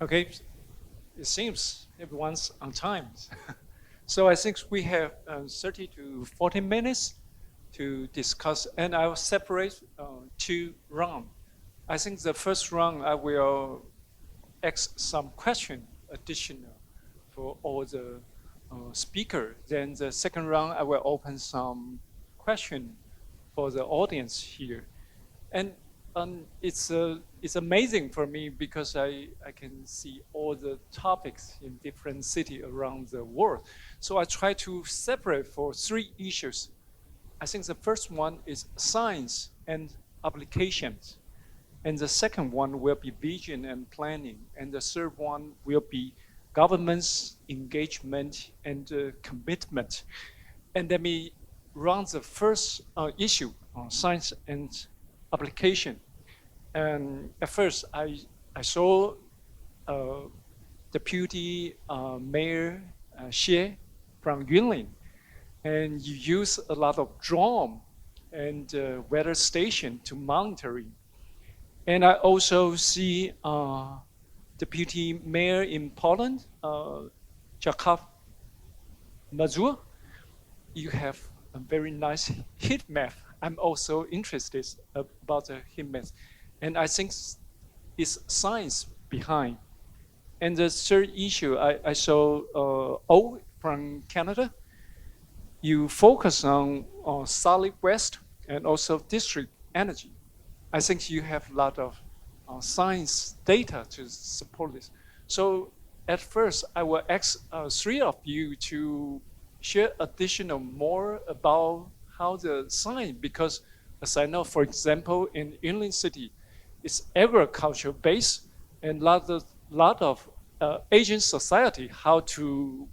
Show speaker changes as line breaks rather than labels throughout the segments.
Okay, it seems everyone's on time. So I think we have 30 to 40 minutes to discuss, and I will separate two rounds. I think the first round I will ask some question additional for all the speaker. Then the second round I will open some question for the audience here. And it's amazing for me because I can see all the topics in different cities around the world. So I try to separate for three issues. I think the first one is science and applications. And the second one will be vision and planning. And the third one will be government's engagement and commitment. And let me run the first issue on science and application. And at first, I saw Deputy Mayor Xie from Yunlin, and you use a lot of drone and weather station to monitoring. And I also see Deputy Mayor in Poland, Jakub Mazur. You have a very nice heat map. I'm also interested about the heat map. And I think it's science behind. And the third issue, I saw O from Canada. You focus on solid waste and also district energy. I think you have a lot of science data to support this. So at first, I will ask three of you to share additional more about how the science, because as I know, for example, in Inland City, it's agriculture based and lot of Asian society, how to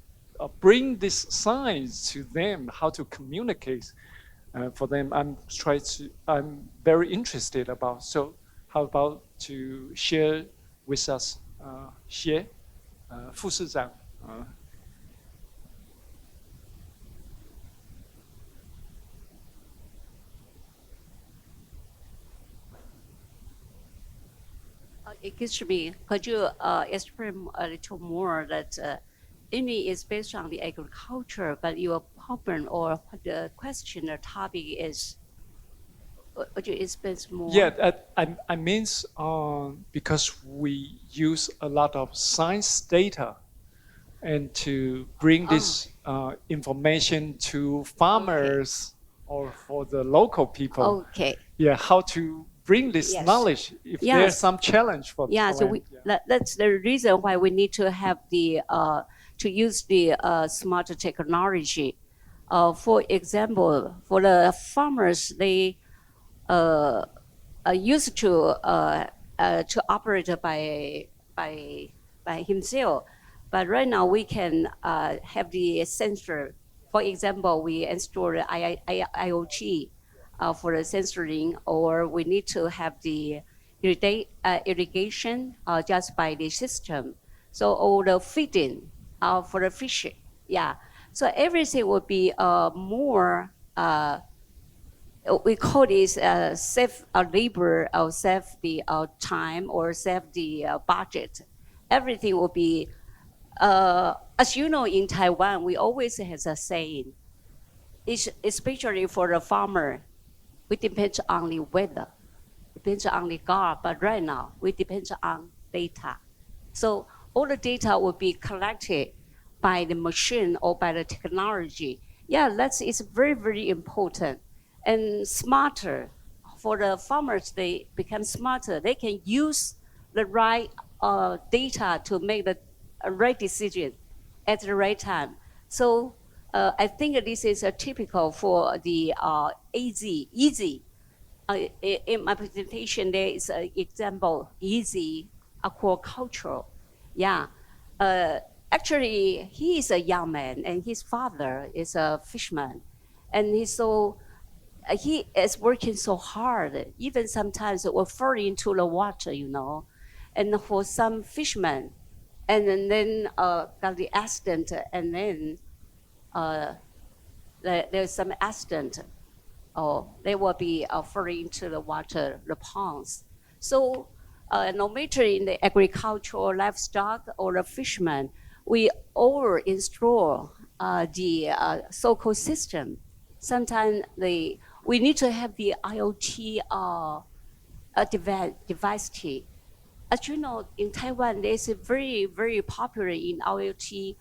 bring this science to them, how to communicate for them. I'm very interested about. So how about to share with us, Xie, 副市长.
Excuse me, could you explain a little more that IMI is based on the agriculture, but your problem or the question or topic is, would you explain more?
Yeah, I mean, because we use a lot of science data and to bring this information to farmers or for the local people.
Okay.
Yeah, how to bring this knowledge if there's some challenge for
yeah, so that's the reason why we need to have the to use the smart technology. For example, for the farmers, they are used to operate by himself, but right now we can have the sensor. For example, we install the IoT for the sensoring, or we need to have the irrigation just by the system. So all the feeding for the fish, yeah. So everything will be more, we call this save labor or save the time or save the budget. Everything will be, as you know, in Taiwan, we always have a saying, especially for the farmer, we depend on the weather, depends on the God, but right now we depend on data. So all the data will be collected by the machine or by the technology. Yeah, it's very, very important and smarter. For the farmers, they become smarter. They can use the right data to make the right decision at the right time. So I think this is typical for the easy. In my presentation, there is an example, easy aquaculture. Yeah. Actually, he is a young man, and his father is a fisherman. And he is working so hard, even sometimes will fall into the water, you know. And for some fishermen, and then got the accident, and then there's some accident, or they will be falling into the water, the ponds. So no matter in the agricultural, livestock, or the fishermen, we over install the so-called system. Sometimes we need to have the IoT device. As you know, in Taiwan, there's a very, very popular in IoT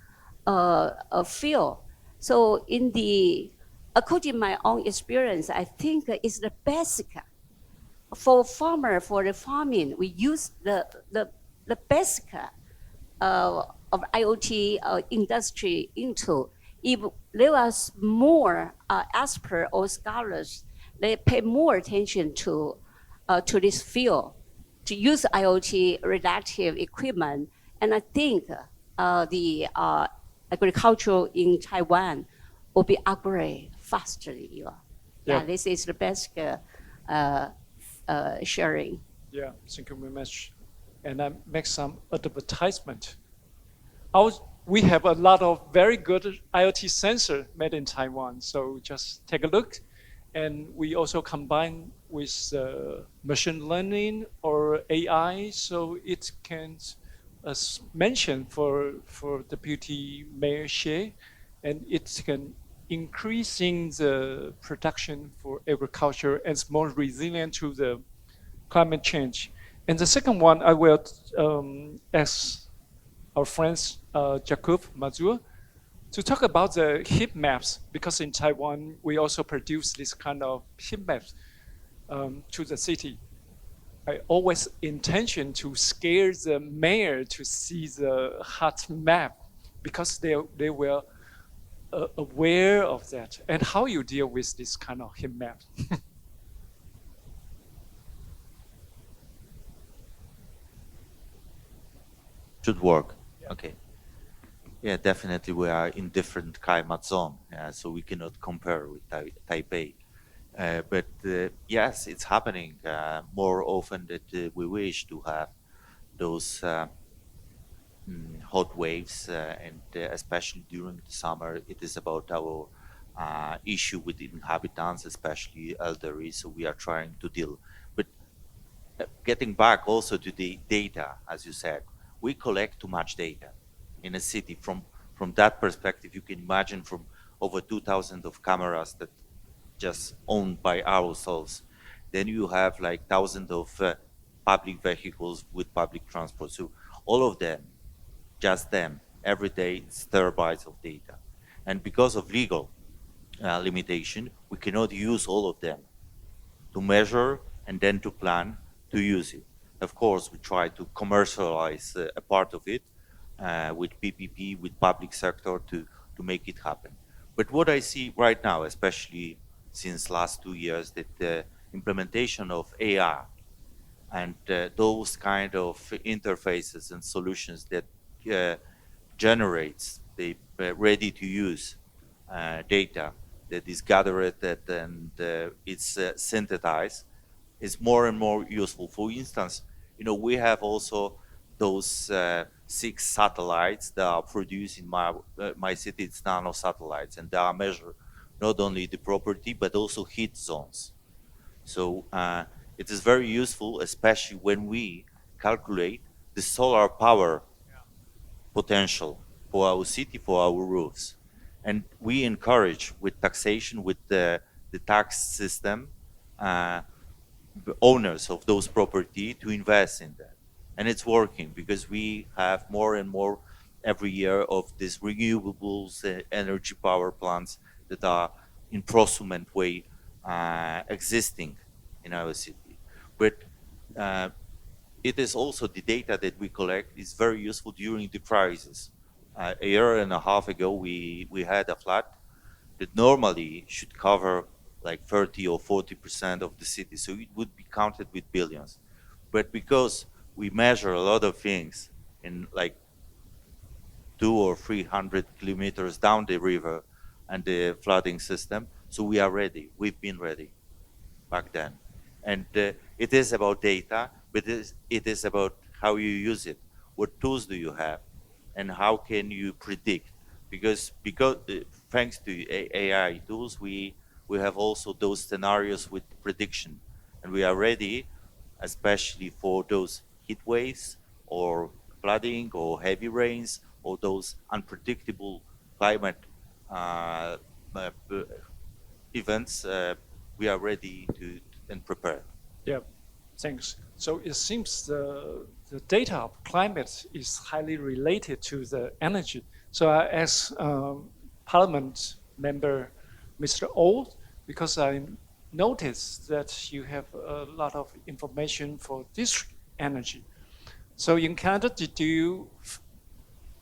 field. So according to my own experience, I think it's the basic for farmer, for the farming. We use the basic of IoT industry into. If there was more experts or scholars, they pay more attention to this field, to use IoT related equipment. And I think the agriculture in Taiwan will be upgraded faster. Yeah, this is the best sharing.
Yeah, thank you very much. And I make some advertisement. We have a lot of very good IoT sensor made in Taiwan. So just take a look. And we also combine with machine learning or AI, so it can, as mentioned for Deputy Mayor Xie, and it can increasing the production for agriculture and it's more resilient to the climate change. And the second one, I will ask our friends Jacob Mazur to talk about the heat maps, because in Taiwan, we also produce this kind of heat maps to the city. I always intention to scare the mayor to see the hot map, because they were aware of that. And how you deal with this kind of heat map?
Should work. Yeah. Okay. Yeah, definitely we are in different climate zone, so we cannot compare with Taipei. But yes, it's happening more often that we wish to have those hot waves, and especially during the summer, it is about our issue with inhabitants, especially elderly, so we are trying to deal. But getting back also to the data, as you said, we collect too much data in a city. From that perspective, you can imagine from over 2,000 of cameras that just owned by ourselves. Then you have like thousands of public vehicles with public transport. So all of them, just them, every day it's terabytes of data. And because of legal limitation, we cannot use all of them to measure and then to plan to use it. Of course, we try to commercialize a part of it with PPP, with public sector to make it happen. But what I see right now, especially since last 2 years, that the implementation of AI and those kind of interfaces and solutions that generates the ready-to-use data that is gathered and it's synthesized is more and more useful. For instance, we have also those 6 satellites that are produced in my city. It's nano satellites, and they are measured not only the property but also heat zones. So it is very useful, especially when we calculate the solar power potential for our city, for our roofs. And we encourage with taxation, with the tax system, owners of those property to invest in that. And it's working because we have more and more every year of these renewables energy power plants that are in prosument way existing in our city. But it is also the data that we collect is very useful during the crisis. A year and a half ago, we had a flood that normally should cover like 30 or 40% of the city, so it would be counted with billions. But because we measure a lot of things in like 200 or 300 kilometers down the river and the flooding system, so we are ready. We've been ready back then. And it is about data, but it is about how you use it. What tools do you have? And how can you predict? Because thanks to AI tools, we have also those scenarios with prediction. And we are ready, especially for those heat waves or flooding or heavy rains or those unpredictable climate events, we are ready to and prepared.
Yeah, thanks. So it seems the data of climate is highly related to the energy. So I asked Parliament member Mr. O, because I noticed that you have a lot of information for district energy. So in Canada, did you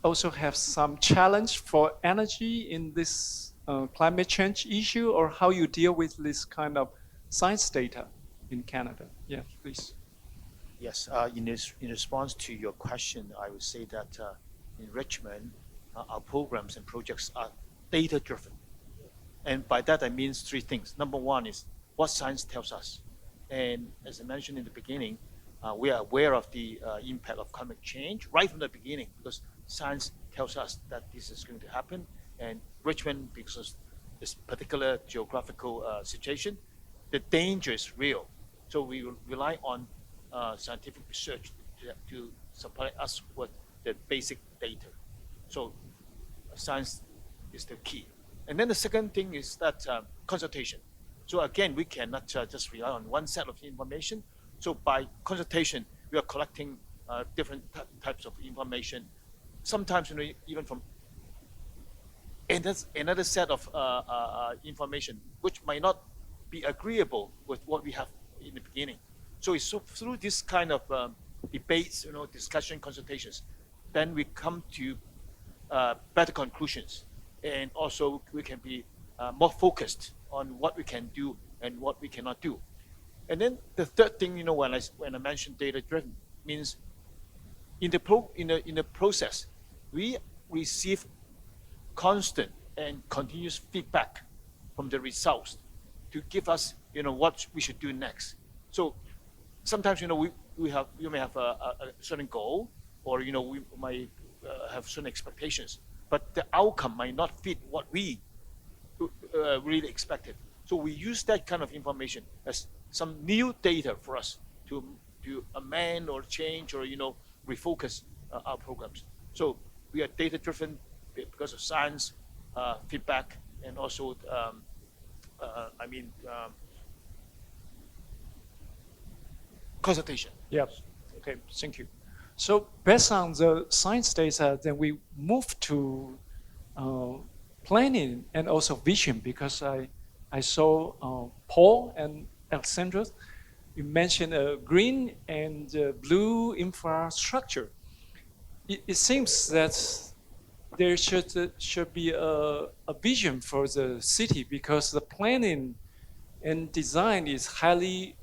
also have some challenge for energy in this climate change issue, or how you deal with this kind of science data in Canada? Yeah, please.
Yes, in response to your question, I would say that in Richmond, our programs and projects are data-driven. And by that, I mean three things. Number one is what science tells us. And as I mentioned in the beginning, we are aware of the impact of climate change right from the beginning, because science tells us that this is going to happen. And Richmond, because of this particular geographical situation, the danger is real. So we rely on scientific research to supply us with the basic data. So science is the key. And then the second thing is that consultation. So again, we cannot just rely on one set of information. So by consultation, we are collecting different types of information. Sometimes, even from another set of information, which might not be agreeable with what we have in the beginning. So it's through this kind of debates, discussion, consultations, then we come to better conclusions, and also we can be more focused on what we can do and what we cannot do. And then the third thing, when I mentioned data-driven, means in the process, we receive constant and continuous feedback from the results to give us, what we should do next. So sometimes, we may have a certain goal, or we might have certain expectations, but the outcome might not fit what we really expected. So we use that kind of information as some new data for us to amend or change or refocus our programs. So we are data-driven because of science, feedback, and also consultation.
Yeah. Okay. Thank you. So based on the science data, then we move to planning and also vision, because I saw Paul and Alexandra, you mentioned green and blue infrastructure. It seems that there should be a vision for the city, because the planning and design is highly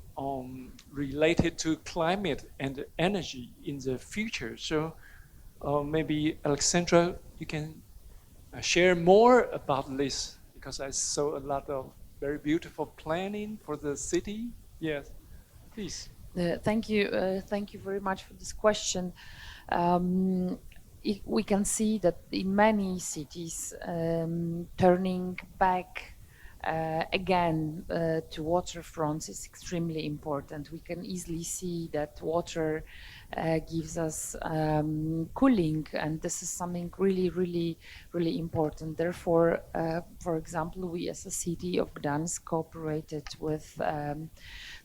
related to climate and energy in the future. So maybe Alexandra, you can share more about this, because I saw a lot of very beautiful planning for the city. Yes, please.
Thank you. Thank you very much for this question. We can see that in many cities, turning back again to waterfronts is extremely important. We can easily see that water gives us cooling, and this is something really, really, really important. Therefore, for example, we as a city of Gdansk cooperated with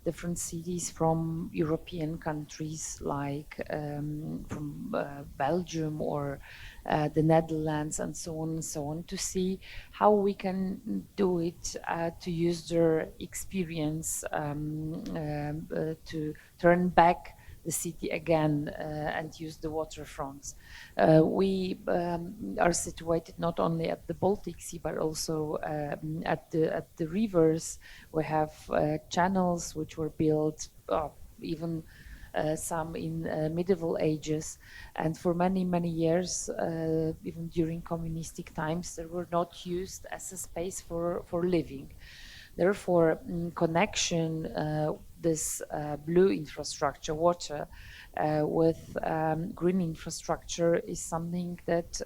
different cities from European countries, like from Belgium or the Netherlands, and so on, to see how we can do it to use their experience to turn back the city again and use the waterfronts. We are situated not only at the Baltic Sea, but also at the rivers. We have channels which were built even some in medieval ages, and for many, many years, even during communistic times, they were not used as a space for living. Therefore, connection, this blue infrastructure, water, with green infrastructure is something that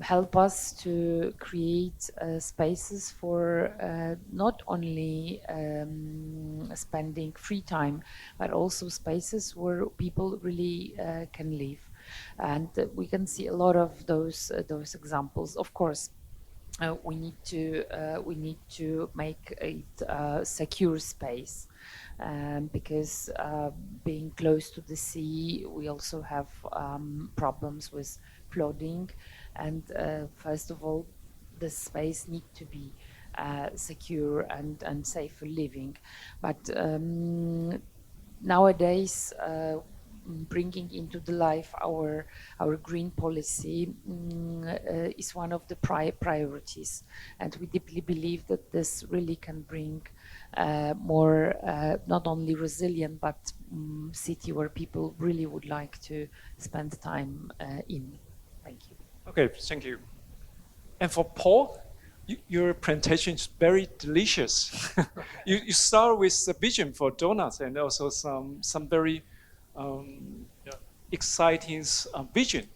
help us to create spaces for not only spending free time, but also spaces where people really can live. And we can see a lot of those examples. Of course, we need to make it a secure space, because being close to the sea, we also have problems with flooding, and first of all, the space need to be secure and safe for living. But nowadays, bringing into the life our green policy is one of the priorities, and we deeply believe that this really can bring more not only resilient but city where people really would like to spend time in. Thank you.
Okay, thank you. And for Paul, your presentation is very delicious. You start with the vision for donuts and also some very exciting vision.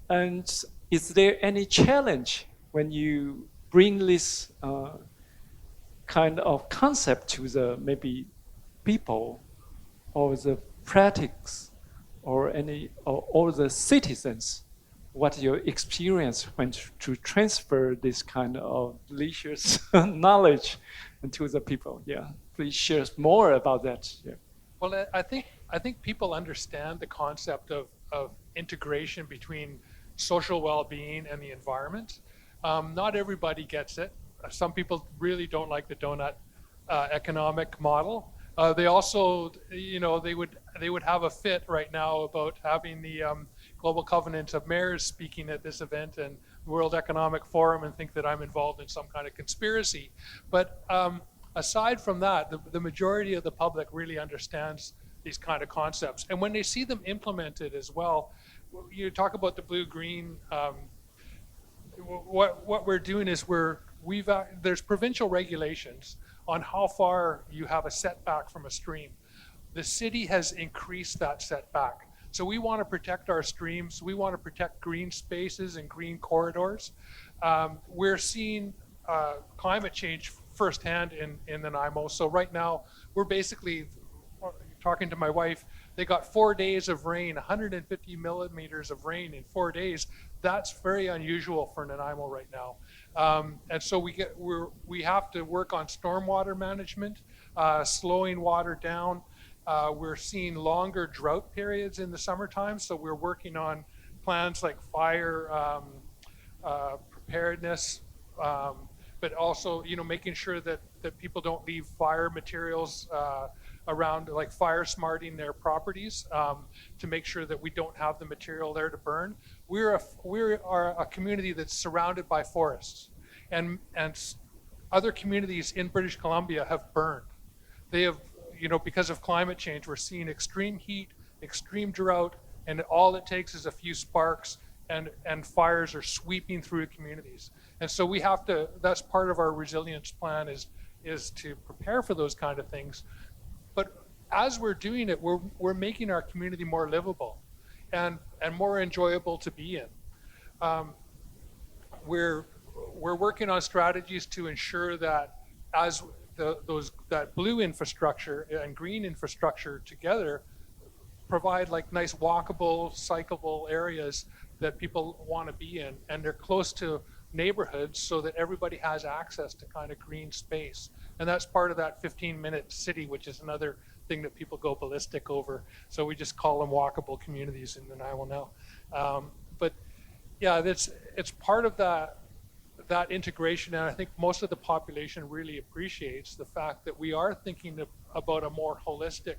And is there any challenge when you bring this kind of concept to the maybe people or the practice or all the citizens? What your experience when to transfer this kind of delicious knowledge to the people? Yeah, please share more about that. Yeah.
Well, I think people understand the concept of integration between social well-being and the environment. Not everybody gets it. Some people really don't like the donut economic model. They also, they would have a fit right now about having the Global Covenant of Mayors speaking at this event and World Economic Forum and think that I'm involved in some kind of conspiracy. But aside from that, the majority of the public really understands these kind of concepts. And when they see them implemented as well, you talk about the blue-green, what we're doing is there's provincial regulations on how far you have a setback from a stream. The city has increased that setback. So we want to protect our streams. We want to protect green spaces and green corridors. We're seeing climate change firsthand in Nanaimo. So right now, we're basically talking to my wife. They got 4 days of rain, 150 millimeters of rain in 4 days. That's very unusual for Nanaimo right now. And so we have to work on stormwater management, slowing water down. We're seeing longer drought periods in the summertime, so we're working on plans like fire preparedness, but also making sure that people don't leave fire materials around, like fire smarting their properties, to make sure that we don't have the material there to burn. We are a community that's surrounded by forests, and other communities in British Columbia have burned. They have, because of climate change, we're seeing extreme heat, extreme drought, and all it takes is a few sparks and fires are sweeping through communities. And so we have to, that's part of our resilience plan is to prepare for those kind of things. But as we're doing it, we're making our community more livable and more enjoyable to be in. We're working on strategies to ensure that as that blue infrastructure and green infrastructure together provide like nice walkable, cyclable areas that people want to be in, and they're close to neighborhoods so that everybody has access to kind of green space. And that's part of that 15-minute city, which is another thing that people go ballistic over. So we just call them walkable communities in Nanaimo now. But yeah, it's part of that integration, and I think most of the population really appreciates the fact that we are thinking about a more holistic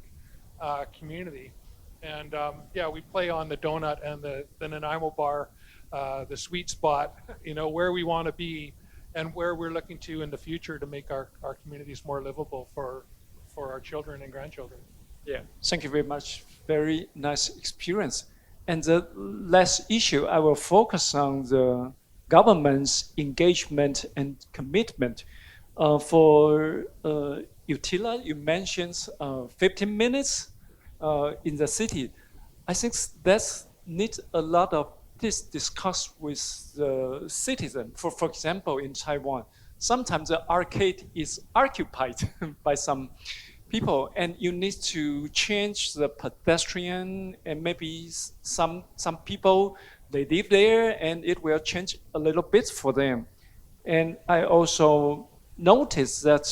community. And yeah, we play on the donut and the Nanaimo bar, the sweet spot, where we want to be and where we're looking to in the future to make our communities more livable for our children and grandchildren.
Yeah, thank you very much. Very nice experience. And the last issue, I will focus on the government's engagement and commitment. For Utila, you mentioned 15 minutes in the city. I think that needs a lot of discuss with the citizen. For example, in Taiwan, sometimes the arcade is occupied by some people, and you need to change the pedestrian, and maybe some people they live there, and it will change a little bit for them. And I also noticed that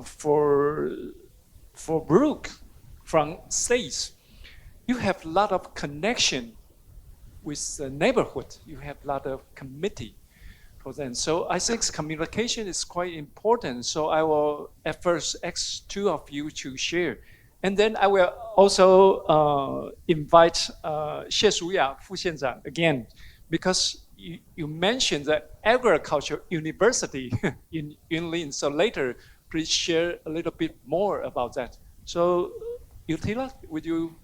for Brooke from States, you have a lot of connection with the neighborhood. You have a lot of committee for them. So I think communication is quite important. So I will at first ask two of you to share. And then I will also invite Xie Shuya, Fu Xianzang, again, because you mentioned the agriculture university in Yunlin. So later, please share a little bit more about that. So Yutila, would you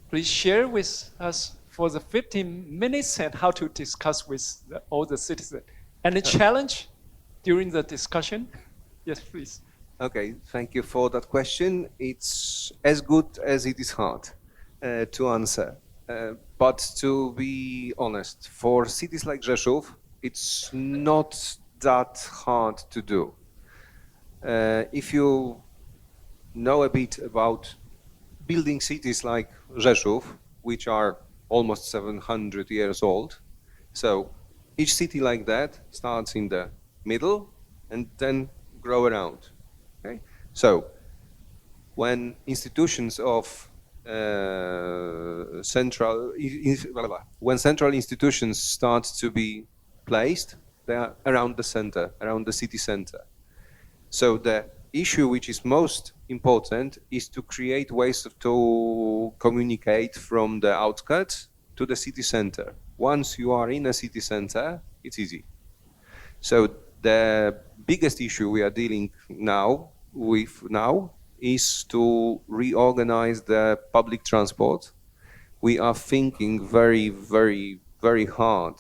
please share with us for the 15 minutes and how to discuss with all the citizens? Any challenge during the discussion? Yes, please.
Okay, thank you for that question. It's as good as it is hard to answer. But to be honest, for cities like Rzeszów, it's not that hard to do. If you know a bit about building cities like Rzeszów, which are almost 700 years old, so each city like that starts in the middle and then grow around. Okay? So when institutions of central institutions start to be placed, they are around the center, around the city center. So the issue which is most important is to create ways to communicate from the outskirts to the city center. Once you are in a city center, it's easy. So the biggest issue we are dealing with now is to reorganize the public transport. We are thinking very, very, very hard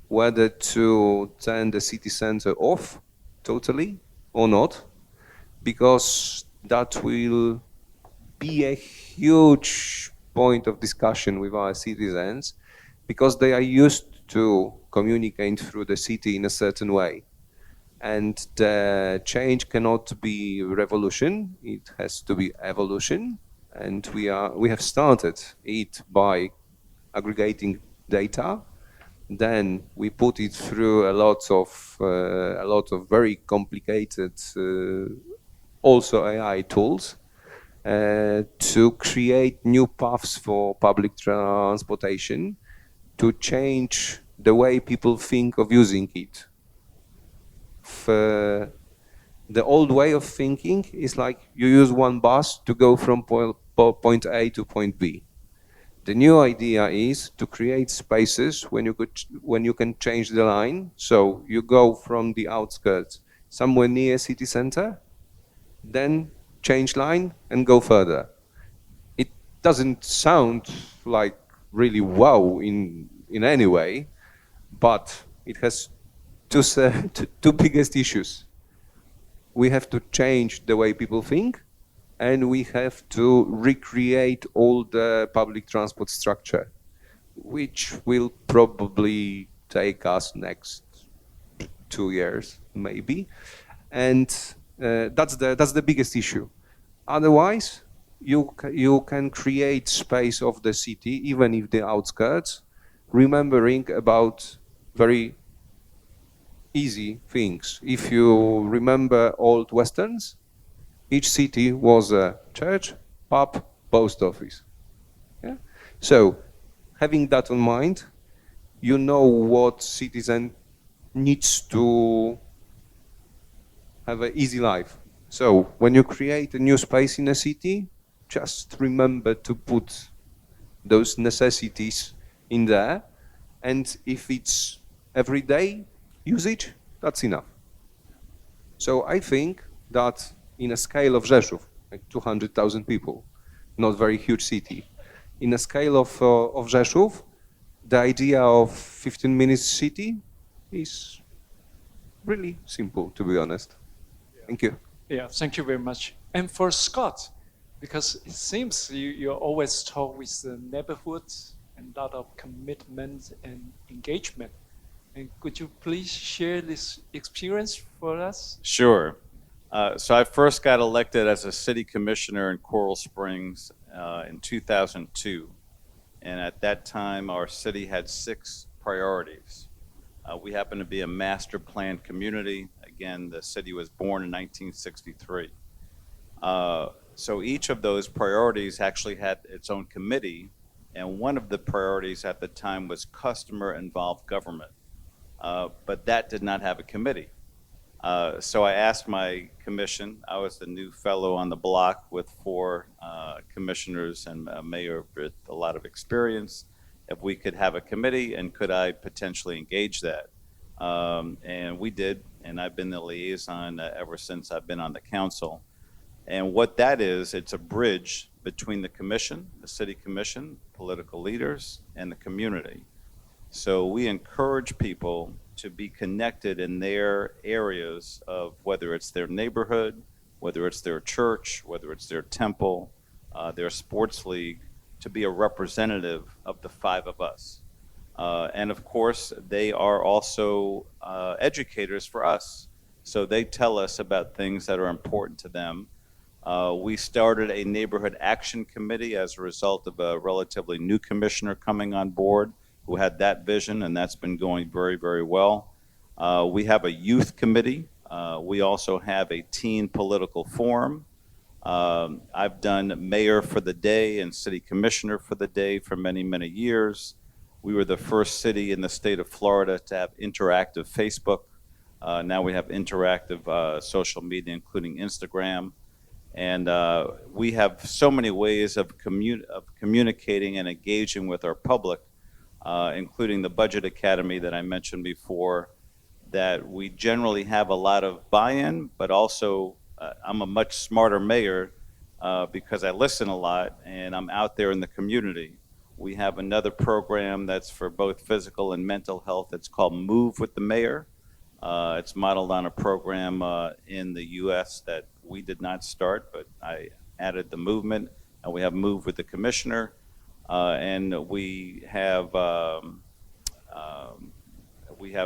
whether to turn the city center off totally or not, because that will be a huge point of discussion with our citizens, because they are used to communicate through the city in a certain way. And the change cannot be revolution, it has to be evolution. And we have started it by aggregating data. Then we put it through a lot of very complicated, also AI tools, to create new paths for public transportation, to change the way people think of using it. The old way of thinking is like you use one bus to go from point A to point B. The new idea is to create spaces when you can change the line. So you go from the outskirts somewhere near city center, then change line and go further. It doesn't sound like really wow in any way, but it has two biggest issues. We have to change the way people think, and we have to recreate all the public transport structure, which will probably take us next 2 years, maybe. And that's the biggest issue. Otherwise, you can create space of the city, even if the outskirts, remembering about very easy things. If you remember old westerns, each city was a church, pub, post office. Yeah? So, having that in mind, you know what citizen needs to have an easy life. So, when you create a new space in a city, just remember to put those necessities in there. And if it's everyday usage, that's enough. So I think that in a scale of Rzeszów, like 200,000 people, not very huge city, in a scale of Rzeszów, the idea of 15 minutes city is really simple, to be honest. Thank you.
Yeah, thank you very much. And for Scott, because it seems you always talk with the neighborhood and a lot of commitment and engagement. And could you please share this experience for us?
Sure. So I first got elected as a city commissioner in Coral Springs in 2002. And at that time, our city had 6 priorities. We happen to be a master planned community. Again, the city was born in 1963. So each of those priorities actually had its own committee. And one of the priorities at the time was customer-involved government. But that did not have a committee. So I asked my commission, I was the new fellow on the block with 4 commissioners and a mayor with a lot of experience, if we could have a committee and could I potentially engage that. And we did, and I've been the liaison ever since I've been on the council. And what that is, it's a bridge between the commission, the city commission, political leaders, and the community. So we encourage people to be connected in their areas of whether it's their neighborhood, whether it's their church, whether it's their temple, their sports league, to be a representative of the 5 of us. And of course, they are also educators for us. So they tell us about things that are important to them. We started a neighborhood action committee as a result of a relatively new commissioner coming on board who had that vision, and that's been going very, very well. We have a youth committee. We also have a teen political forum. I've done mayor for the day and city commissioner for the day for many, many years. We were the first city in the state of Florida to have interactive Facebook. Now we have interactive social media, including Instagram. And we have so many ways of communicating and engaging with our public, including the Budget Academy that I mentioned before, that we generally have a lot of buy-in, but also I'm a much smarter mayor because I listen a lot and I'm out there in the community. We have another program that's for both physical and mental health. It's called Move with the Mayor. It's modeled on a program in the U.S. that we did not start, but I added the movement, and we have Move with the Commissioner, and we have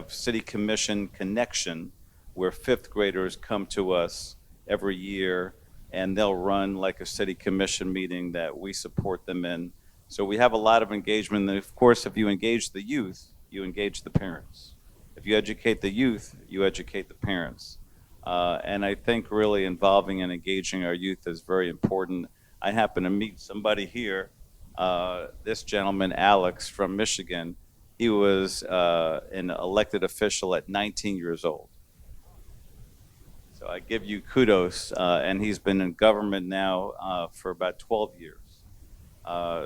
City Commission Connection, where 5th graders come to us every year, and they'll run like a city commission meeting that we support them in. So we have a lot of engagement, and of course, if you engage the youth, you engage the parents. If you educate the youth, you educate the parents. And I think really involving and engaging our youth is very important. I happen to meet somebody here, this gentleman, Alex, from Michigan. He was an elected official at 19 years old. So I give you kudos, and he's been in government now for about 12 years.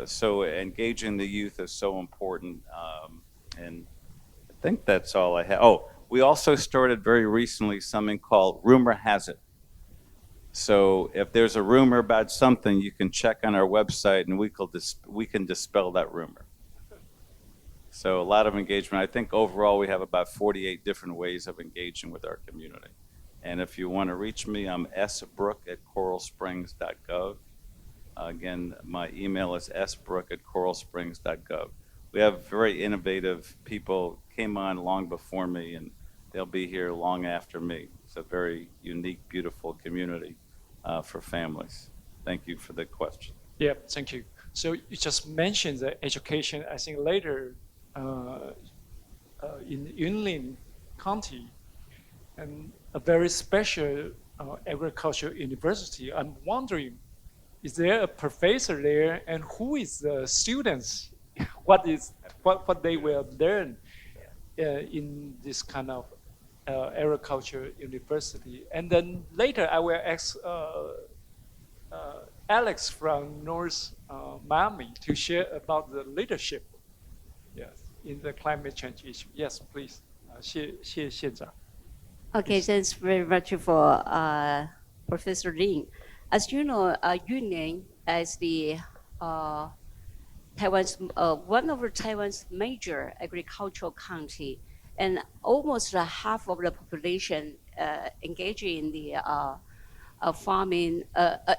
So engaging the youth is so important, and I think that's all I have. Oh, we also started very recently something called Rumor Has It. So if there's a rumor about something, you can check on our website and we can dispel that rumor. So a lot of engagement. I think overall we have about 48 different ways of engaging with our community. And if you want to reach me, I'm sbrook@coralsprings.gov. Again, my email is sbrook@coralsprings.gov. We have very innovative people, came on long before me, and they'll be here long after me. It's a very unique, beautiful community for families. Thank you for the question.
Yeah, thank you. So you just mentioned the education. I think later in Yunlin County, and a very special agricultural university. I'm wondering, is there a professor there, and who is the students? What they will learn in this kind of agriculture university? And then later I will ask Alex from North Miami to share about the leadership, yes, in the climate change issue. Yes, please. 谢县长.
Okay, thanks very much for Professor Lin. As you know, Yunnan is the Taiwan's one of Taiwan's major agricultural county, and almost half of the population engaging in the farming,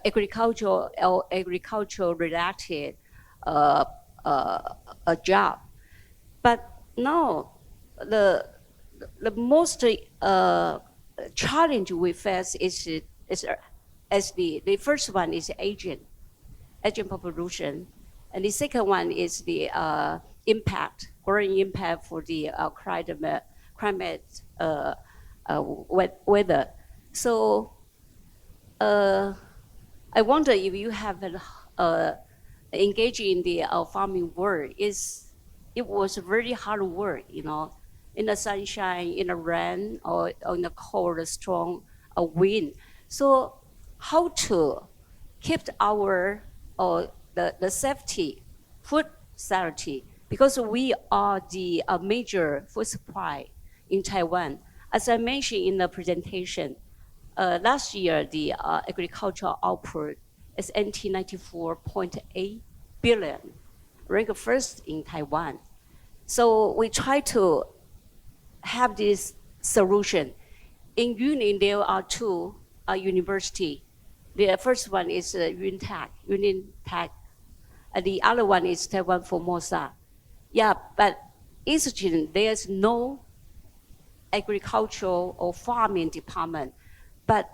agricultural or agricultural related a job. But now the most challenge we face is as the first one is aging population, and the second one is the growing impact for the climate weather. So I wonder if you have engaged in the farming work. It was very hard work, you know, in the sunshine, in the rain, or in the cold, strong wind. So how to keep our the safety, food security, because we are the major food supply in Taiwan. As I mentioned in the presentation, last year the agricultural output is NT 94.8 billion, ranked first in Taiwan. So we try to have this solution. In Yunnan, there are two universities. The first one is Yunnan Tech, and the other one is Taiwan Formosa. Yeah, but Eastern, there's no agricultural or farming department. But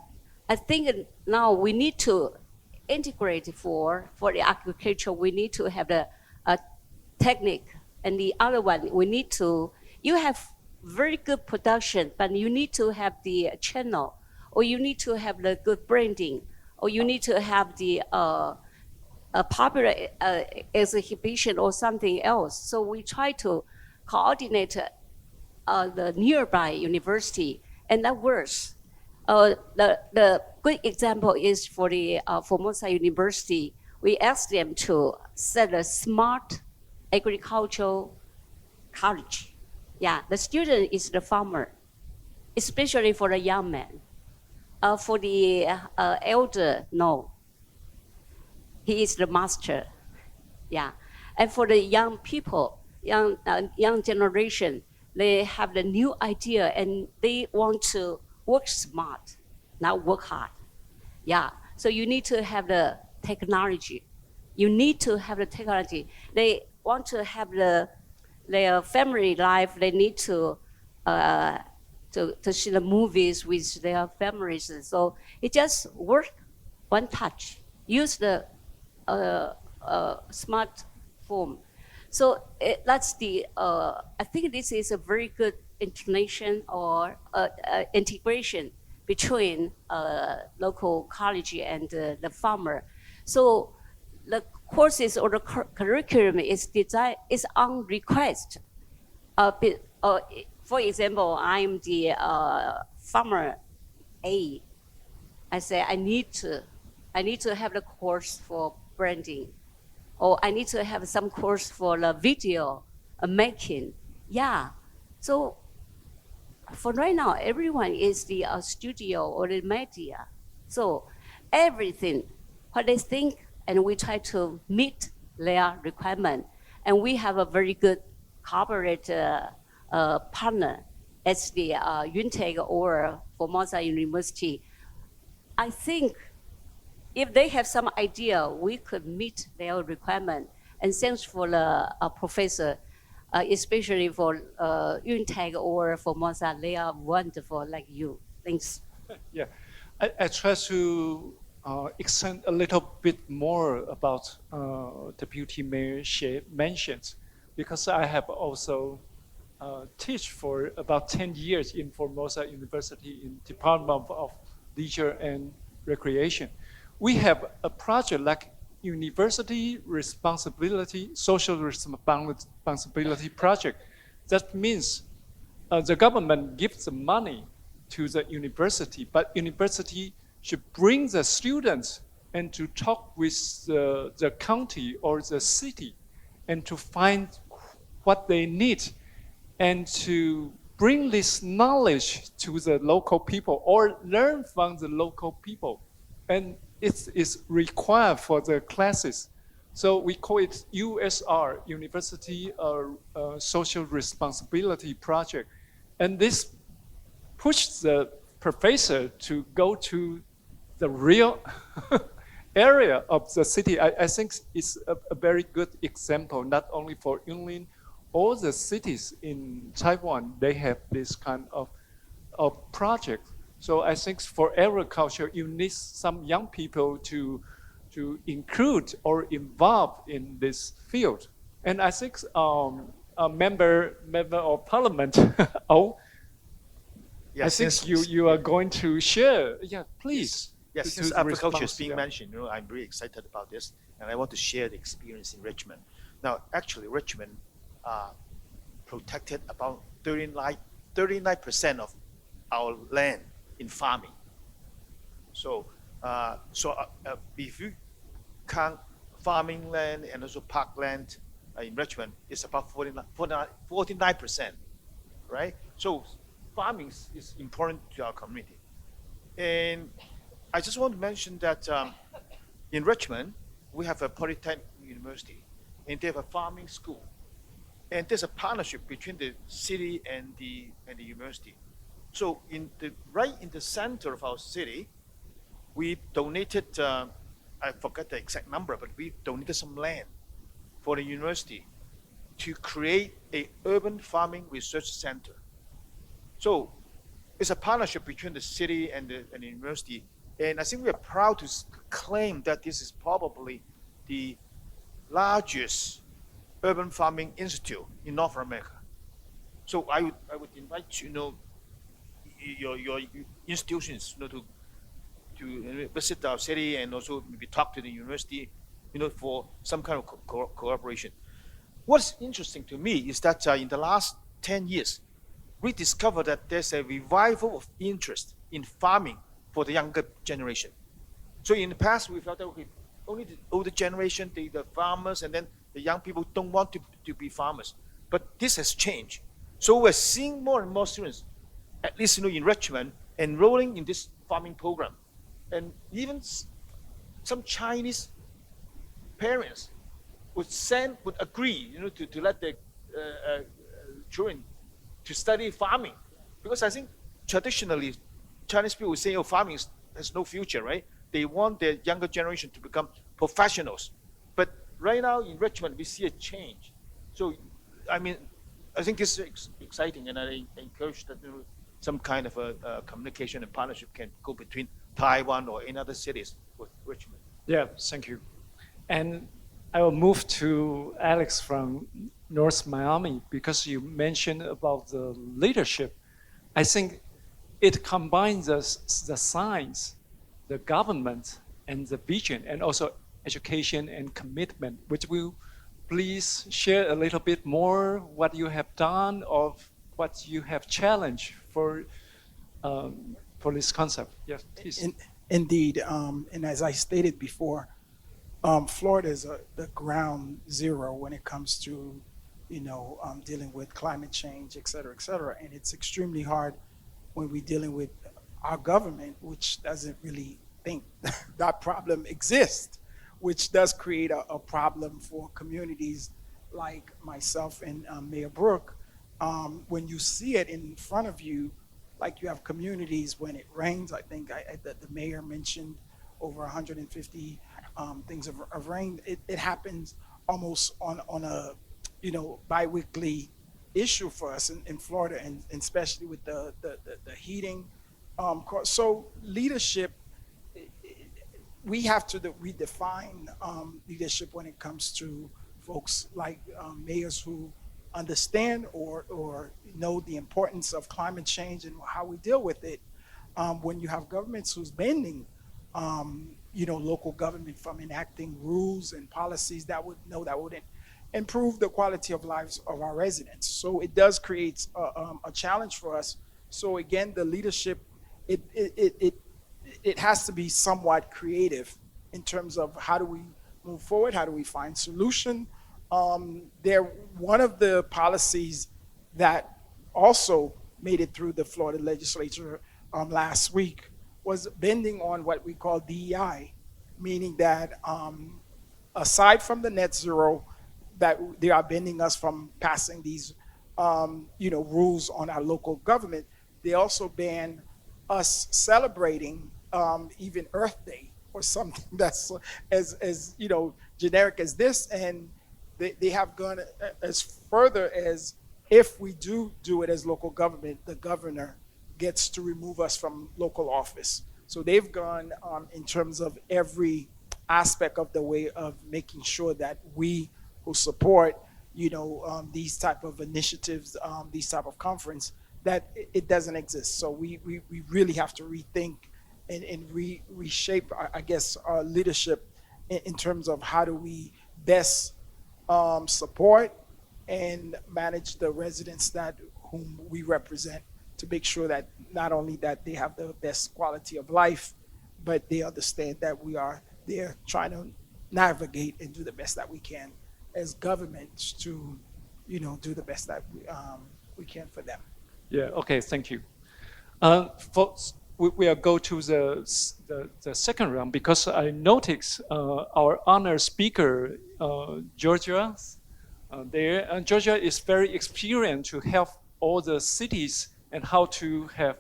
I think now we need to integrate for the agriculture. We need to have the technique, and the other one we need to. You have very good production, but you need to have the channel, or you need to have the good branding, or you need to have the popular exhibition or something else. So we try to coordinate the nearby university, and that works. The good example is for the Formosa University. We asked them to set a smart agricultural college. Yeah, the student is the farmer, especially for the young man. For the elder, no. He is the master. Yeah, and for the young people, young generation, they have the new idea and they want to work smart, not work hard. Yeah, so you need to have the technology. You need to have the technology. They want to have their family life. They need to see the movies with their families. So it just work one touch. Use the smartphone. So that's the. I think this is a very good integration or integration between local college and the farmer. So the courses or the curriculum is designed is on request. For example, I'm the farmer A. I say I need to have the course for branding, or I need to have some course for the video making. Yeah, so for right now, everyone is the studio or the media. So everything, what they think, and we try to meet their requirement. And we have a very good corporate partner as the UNTEC or Formosa University. I think if they have some idea, we could meet their requirement. And thanks for the professor, especially for UNTEC or Formosa, they are wonderful like you. Thanks.
Yeah, I try to extend a little bit more about Deputy Mayor Xie mentioned, because I have also teach for about 10 years in Formosa University in Department of Leisure and Recreation. We have a project like University Responsibility, Social Responsibility Project. That means the government gives the money to the university, but university should bring the students and to talk with the county or the city and to find what they need and to bring this knowledge to the local people or learn from the local people. And it is required for the classes. So we call it USR, University Social Responsibility Project. And this pushed the professor to go to the real area of the city, I think is a very good example, not only for Yunlin, all the cities in Taiwan, they have this kind of project. So I think for agriculture, you need some young people to include or involve in this field. And I think a member of parliament, oh,
Yeah,
I think
since-
you are going to share. Yeah, please.
Yes,
to-
since
to
agriculture is
respond,
being
yeah.
mentioned, I'm very excited about this, and I want to share the experience in Richmond. Now, actually, Richmond protected about 39% of our land in farming. So, if you count farming land and also park land in Richmond, it's about 49%, right? So, farming is important to our community. And I just want to mention that in Richmond, we have a Polytechnic University, and they have a farming school. And there's a partnership between the city and the university. So right in the center of our city, we donated, I forgot the exact number, but we donated some land for the university to create a urban farming research center. So it's a partnership between the city and the university. And I think we are proud to claim that this is probably the largest urban farming institute in North America. So I would invite your institutions to visit our city and also maybe talk to the university for some kind of cooperation. What's interesting to me is that in the last 10 years, we discovered that there's a revival of interest in farming for the younger generation. So in the past, we felt that only the older generation, the farmers, and then the young people don't want to be farmers. But this has changed. So we're seeing more and more students, at least in Richmond, enrolling in this farming program. And even some Chinese parents would agree to let their children to study farming. Because I think traditionally, Chinese people would say, farming has no future, right? They want their younger generation to become professionals. But right now in Richmond, we see a change. So, I think it's exciting, and I encourage that some kind of a communication and partnership can go between Taiwan or in other cities with Richmond.
Yeah, thank you. And I will move to Alex from North Miami because you mentioned about the leadership. I think it combines the science, the government, and the vision, and also education and commitment. Would you please share a little bit more what you have done or what you have challenged for this concept? Yes, please.
Indeed, and as I stated before, Florida is the ground zero when it comes to, dealing with climate change, et cetera, and it's extremely hard when we're dealing with our government, which doesn't really think that problem exists, which does create a problem for communities like myself and Mayor Brooke. When you see it in front of you, like you have communities when it rains, I think the mayor mentioned over 150 things of rain. It happens almost on a biweekly issue for us in Florida, and especially with the heating. So leadership, we have to redefine leadership when it comes to folks like mayors who understand or know the importance of climate change and how we deal with it. When you have governments who's bending, local government from enacting rules and policies that wouldn't improve the quality of lives of our residents. So it does create a challenge for us. So again, the leadership, it has to be somewhat creative in terms of how do we move forward, how do we find solution. One of the policies that also made it through the Florida legislature last week was bending on what we call DEI, meaning that aside from the net zero, that they are bending us from passing these rules on our local government. They also ban us celebrating even Earth Day or something that's as you know, generic as this. And they have gone as further as, if we do it as local government, the governor gets to remove us from local office. So they've gone in terms of every aspect of the way of making sure that we who support, you know, these type of initiatives, these type of conference, that it doesn't exist. So we really have to rethink and reshape, I guess, our leadership in terms of how do we best support and manage the residents that whom we represent, to make sure that not only that they have the best quality of life, but they understand that we are there trying to navigate and do the best that we can as governments to, you know, do the best that we can for them.
Yeah, okay, thank you. We will go to the second round, because I noticed our honored speaker, Georgia, there. And Georgia is very experienced to help all the cities and how to have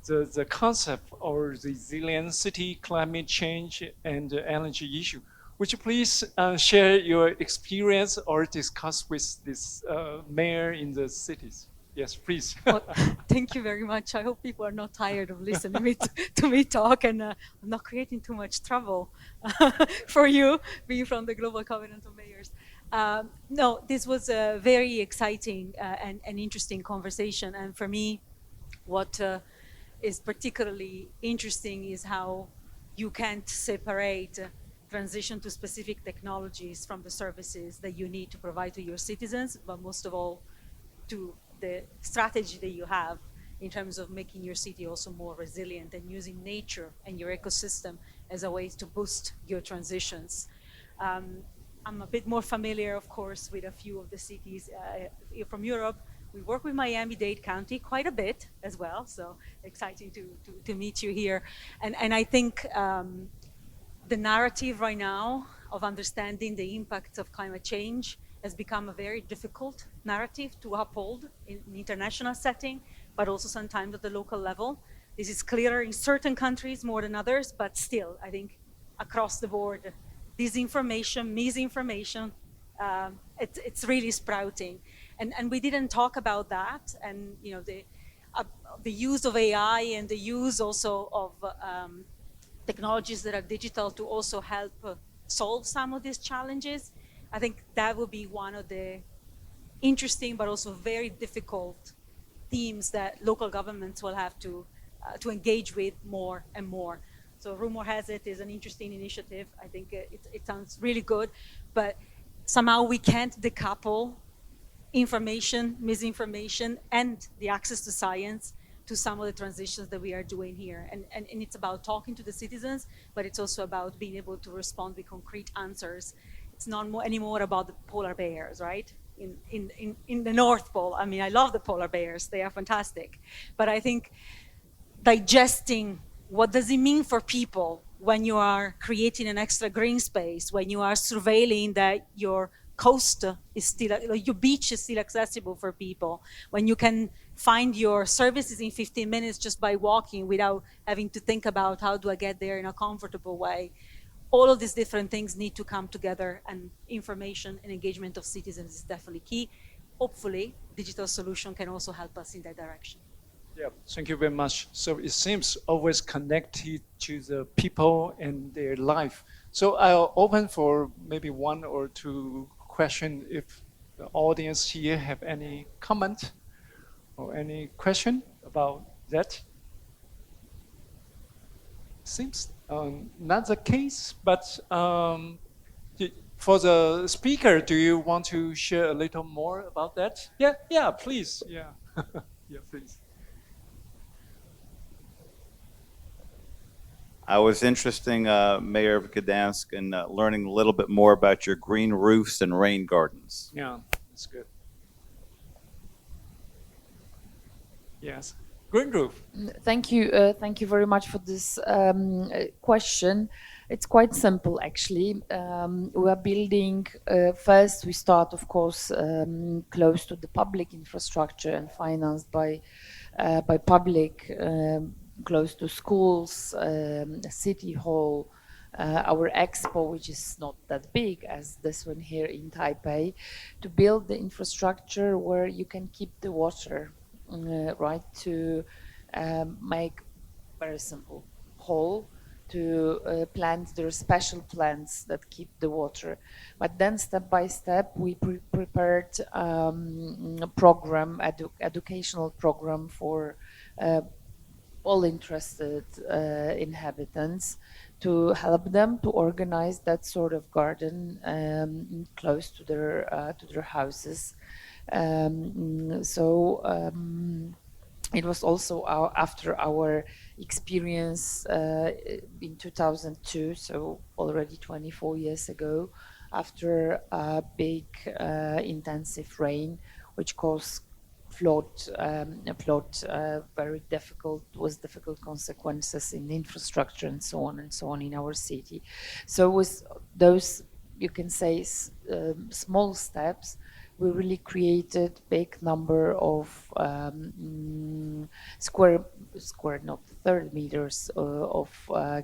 the concept or resilient city, climate change, and the energy issue. Would you please share your experience or discuss with this mayor in the cities? Yes, please.
Well, thank you very much. I hope people are not tired of listening to me talk, and I'm not creating too much trouble for you, being from the Global Covenant of Mayors. No, this was a very exciting and interesting conversation. And for me, what is particularly interesting is how you can't separate transition to specific technologies from the services that you need to provide to your citizens, but most of all, to the strategy that you have in terms of making your city also more resilient and using nature and your ecosystem as a way to boost your transitions. I'm a bit more familiar, of course, with a few of the cities from Europe. We work with Miami-Dade County quite a bit as well, so exciting to meet you here. And I think the narrative right now of understanding the impacts of climate change has become a very difficult narrative to uphold in an international setting, but also sometimes at the local level. This is clearer in certain countries more than others, but still, I think across the board, disinformation, misinformation, it's really sprouting. And we didn't talk about that. And you know, the use of AI and the use also of technologies that are digital to also help solve some of these challenges. I think that will be one of the interesting but also very difficult themes that local governments will have to engage with more and more. So Rumor Has It is an interesting initiative. I think it sounds really good, but somehow we can't decouple information, misinformation, and the access to science to some of the transitions that we are doing here. And it's about talking to the citizens, but it's also about being able to respond with concrete answers. It's not anymore about the polar bears, right? In the North Pole. I mean, I love the polar bears. They are fantastic. But I think digesting what does it mean for people when you are creating an extra green space, when you are surveilling that your coast is still, your beach is still accessible for people, when you can find your services in 15 minutes just by walking without having to think about how do I get there in a comfortable way. All of these different things need to come together, and information and engagement of citizens is definitely key. Hopefully, digital solution can also help us in that direction.
Yeah, thank you very much. So it seems always connected to the people and their life. So I'll open for maybe one or two questions if the audience here have any comment or any question about that. Seems not the case, but for the speaker, do you want to share a little more about that? Yeah, please. Yeah, yeah, please.
I was interesting, Mayor of Gdansk, in learning a little bit more about your green roofs and rain gardens.
Yeah, that's good. Yes, green roof.
Thank you very much for this question. It's quite simple, actually. We are building, first we start, of course, close to the public infrastructure and financed by public, close to schools, city hall, our expo, which is not that big as this one here in Taipei, to build the infrastructure where you can keep the water, right? To make very simple hole to plant. There are special plants that keep the water, but then step by step we prepared a program, educational program for all interested inhabitants, to help them to organize that sort of garden close to their houses. It was also after our experience in 2002, so already 24 years ago, after a big intensive rain, which caused very difficult consequences in infrastructure and so on in our city. So with those, you can say, small steps, we really created big number of not 30 meters of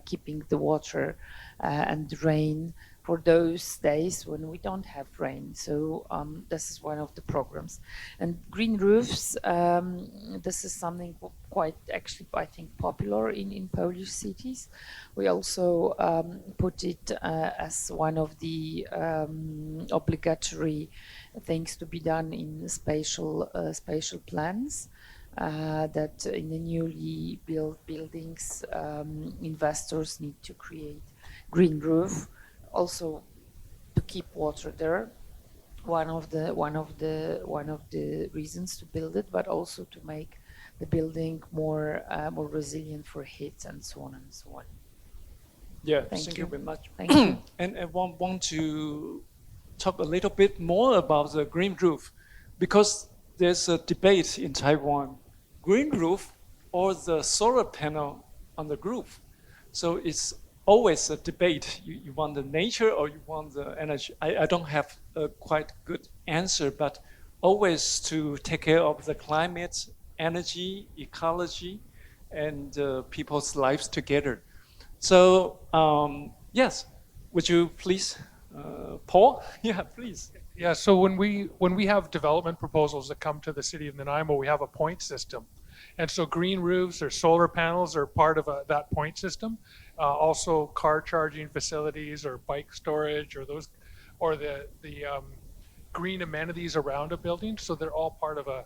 keeping the water and rain for those days when we don't have rain. So this is one of the programs. And green roofs, this is something quite actually, I think, popular in Polish cities. We also put it as one of the obligatory things to be done in spatial plans. That in the newly built buildings, investors need to create green roof, also to keep water there. One of the reasons to build it, but also to make the building more resilient for heat and so on and so on.
Yeah,
Thank
you
you
very much.
Thank you.
And I want to talk a little bit more about the green roof, because there's a debate in Taiwan, green roof or the solar panel on the roof. So it's always a debate. You want the nature or you want the energy? I don't have a quite good answer, but always to take care of the climate, energy, ecology, and people's lives together. So yes, would you please, Paul? Yeah, please.
Yeah, so when we have development proposals that come to the city of Nanaimo, we have a point system. And so green roofs or solar panels are part of that point system. Also car charging facilities or bike storage or the green amenities around a building. So they're all part of a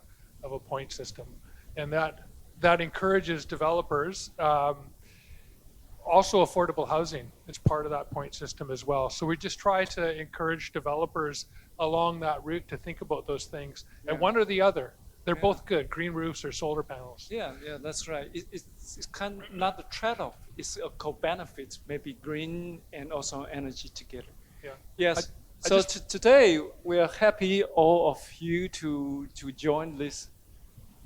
point system. And that encourages developers. Also affordable housing is part of that point system as well. So we just try to encourage developers along that route to think about those things. And one or the other. They're both good, green roofs or solar panels.
Yeah, that's right. It's kind of not a trade-off. It's a co-benefit, maybe green and also energy together.
Yeah.
Yes. Today we are happy all of you to join this.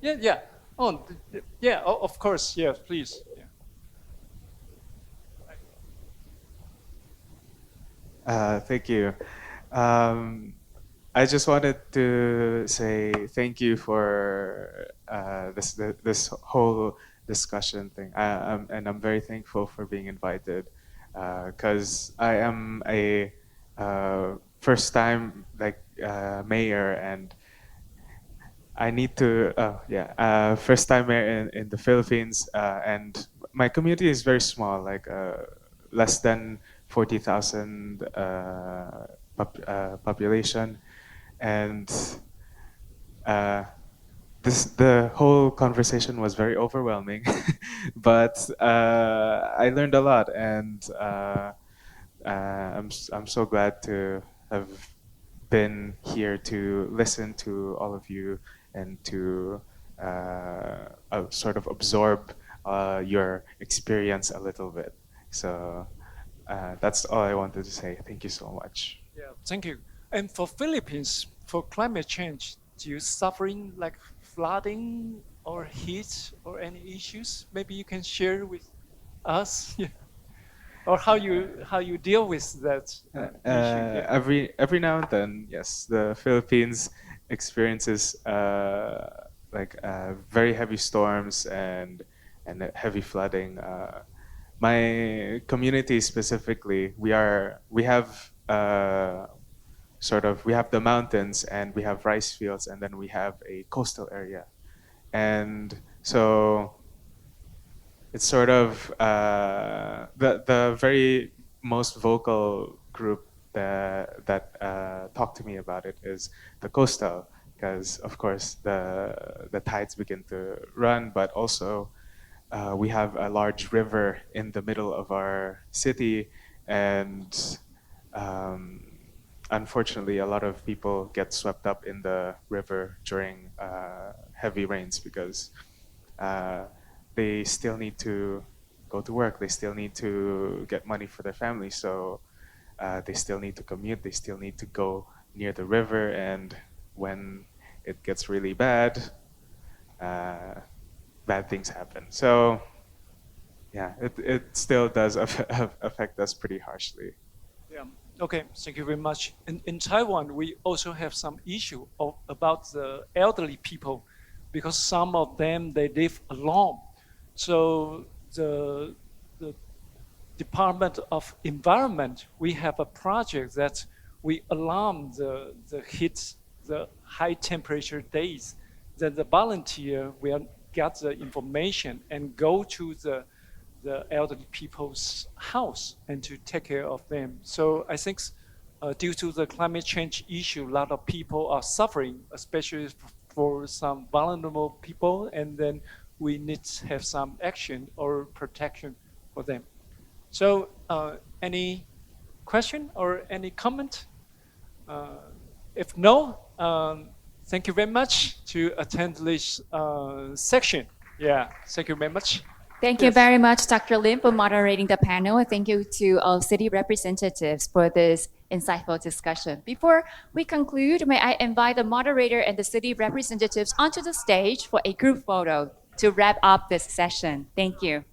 Yeah. Oh, yeah. Of course. Yes, please. Yeah.
Thank you. I just wanted to say thank you for this whole discussion thing. And I'm very thankful for being invited, because I am a first-time mayor, and I need to first-time mayor in the Philippines, and my community is very small, less than 40,000 population. And the whole conversation was very overwhelming, but I learned a lot, and I'm so glad to have been here to listen to all of you and to sort of absorb your experience a little bit. So that's all I wanted to say. Thank you so much.
Yeah, thank you. And for Philippines, for climate change, do you suffering like flooding or heat or any issues? Maybe you can share with us, yeah. Or how you deal with that issue. Yeah.
Every now and then, yes, the Philippines experiences very heavy storms and heavy flooding. my community specifically, we have we have the mountains and we have rice fields, and then we have a coastal area. And so it's sort of the very most vocal group that talked to me about it is the coastal, because of course the tides begin to run, but also we have a large river in the middle of our city, and unfortunately, a lot of people get swept up in the river during heavy rains because they still need to go to work. They still need to get money for their family. So they still need to commute. They still need to go near the river. And when it gets really bad, bad things happen. So yeah, it still does affect us pretty harshly.
Yeah. Okay, thank you very much. In Taiwan, we also have some issue about the elderly people, because some of them, they live alone. So the Department of Environment, we have a project that we alarm the high temperature days, that the volunteer will get the information and go to the elderly people's house and to take care of them. So I think due to the climate change issue, a lot of people are suffering, especially for some vulnerable people, and then we need to have some action or protection for them. So any question or any comment? If no, thank you very much to attend this section. Yeah, thank you very much.
Thank you very much, Dr. Lim, for moderating the panel. And thank you to all city representatives for this insightful discussion. Before we conclude, may I invite the moderator and the city representatives onto the stage for a group photo to wrap up this session. Thank you.